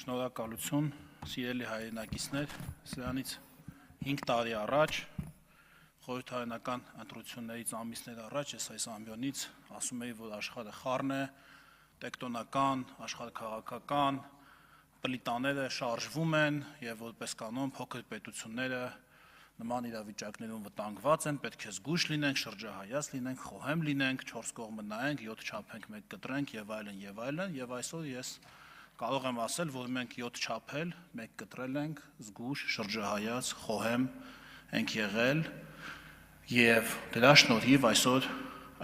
Շնորհակալություն, սիրելի հայրենակիցներ, սրանից 5 տարի առաջ, խորհրդարանական ընտրություններից ամիսներ առաջ, ես այս ամբիոնից ասում էի, որ աշխարհը խառն է, տեկտոնական, աշխարհաքաղաքական, պլիտաները շարժվում են և որպես կանոն փոքր պետությունները նման իրավիճակներում վտանգված են, պետք է զգույշ լինենք, շրջահայաց լինենք, խոհեմ լինենք, 4 կողմը նայենք, 7 չափենք, 1 կտրենք և այլն, և այսօր ես կարող եմ ասել, որ մենք 7 չափել, 1 կտրել ենք, զգույշ, շրջահայաց, խոհեմ ենք եղել և դրա շնորհիվ այսօր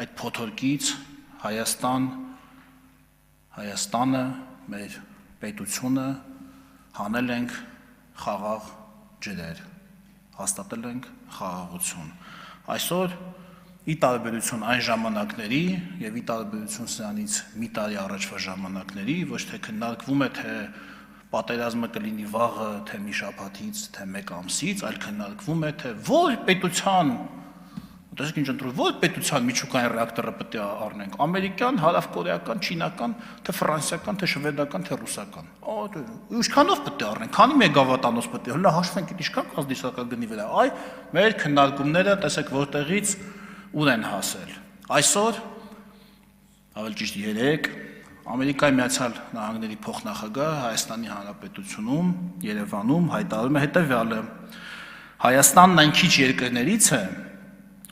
այդ փոթորկից Հայաստանը, մեր պետությունը հանել ենք խաղաղ ջրեր, հաստատել ենք խաղաղություն։ Այսօր ի տարբերություն այն ժամանակների և ի տարբերություն սրանից մի տարի առաջվա ժամանակների, ոչ թե քննարկվում է, թե պատերազմը կլինի վաղը, թե մի շաբաթից, թե մեկ ամսից, այլ քննարկվում է, թե որ պետության միջուկային ռեակտորը պետք է առնենք, ամերիկյան, հարավկորեական, չինական, թե ֆրանսիական, թե շվեդական, թե ռուսական, ինչքանով պետք է առնենք, քանի մեգավատանոց պետք է, հլա հաշվենք, ինչքան կազմի սակագնի վրա, այ մեր քննարկումները, տեսեք որտեղից ուր են հասել։ Այսօր, ավելի ճիշտ 3, Ամերիկայի Միացյալ Նահանգների փոխնախագահը Հայաստանի Հանրապետությունում, Երևանում հայտարարում է հետևյալը. Հայաստանն այն քիչ երկրներից է,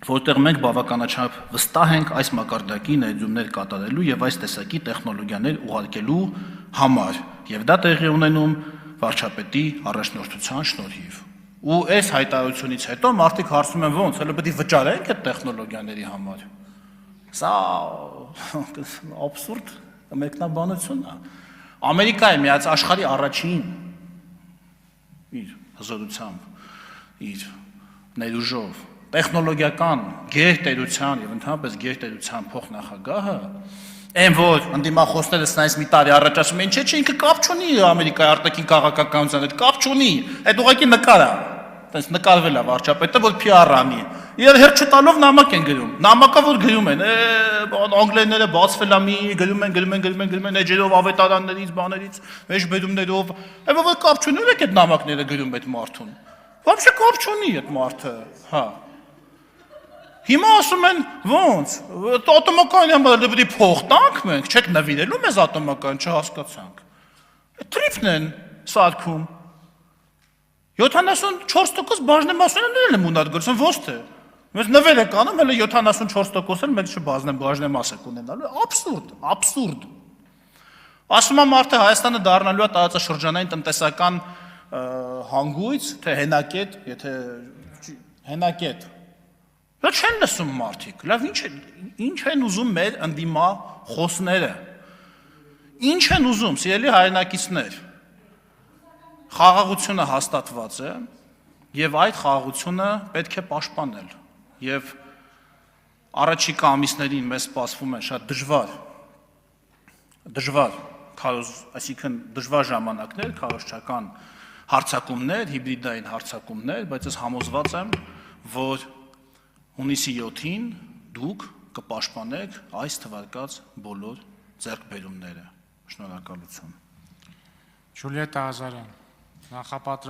որտեղ մենք բավականաչափ վստահ ենք այս մակարդակի ներդրումներ կատարելու և այս տեսակի տեխնոլոգիաներ ուղարկելու համար, և դա տեղի ունենում վարչապետի առաջնորդության շնորհիվ։ Ու այս հայտարարությունից հետո մարդիկ հարցնում են ոնց, հələ պետք է վճարենք այդ տեխնոլոգիաների համար։ Սա աբսուրդ մեկնաբանություն է։ Ամերիկայի միած աշխարհի առաջին իր հզորությամբ, իր ներուժով, տեխնոլոգիական գերտերության և ընդհանրապես գերտերության փոխնախագահը, այն որ ընդդիմախոսները սրանից մի տարի առաջ ասում են, չէ, ինքը կապ չունի Ամերիկայի արտաքին քաղաքականության հետ, կապ չունի, այդ ուղղակի նկար է, այդպես նկարվել է վարչապետը, որ PR անի, իրար հետ չտալով նամակ են գրում, նամակը որ գրում են, անգլերենները բացվել է մի, գրում են էջերով ավետարաններից, բաներից, մեջբերումներով, որ կապ չունի, ուրեք այդ նամակները գրում այդ մարդուն, вообще կապ չունի այդ մարդը, հա։ Հիմա ասում են ոնց, ատոմակայանի համար պետք է փող տանք մենք, չեք նվիրելու մեզ ատոմակայան, չհասկացանք, թրիփն են սարքում, 74% բաժնեմասունյաններն եմ ունարկրություն, ոնց թե, մեզ նվեր եք անում, հələ 74% էլ մենք բաժնեմաս եք ունենալու, աբսուրդ, ասում եմ մարդը Հայաստանը դառնալու է տարածաշրջանային տնտեսական հանգույց, թե հենակետ, եթե հենակետ, դա չեն լսում մարդիկ, լավ ինչ են ուզում մեր ընդդիմախոսները, ինչ են ուզում, սիրելի հայրենակիցներ, խաղաղությունը հաստատված է և այդ խաղաղությունը պետք է պաշտպանել և առաջիկա ամիսներին մեզ սպասվում են շատ դժվար ժամանակներ, քարոզչական հարձակումներ, հիբրիդային հարձակումներ, բայց ես համոզված եմ, որ հունիսի 7-ին դուք կպաշտպանեք այս թվարկած բոլոր ձեռքբերումները։ Շնորհակալություն։ Ջուլիետտա Ազարյան, նախապատրաստվեք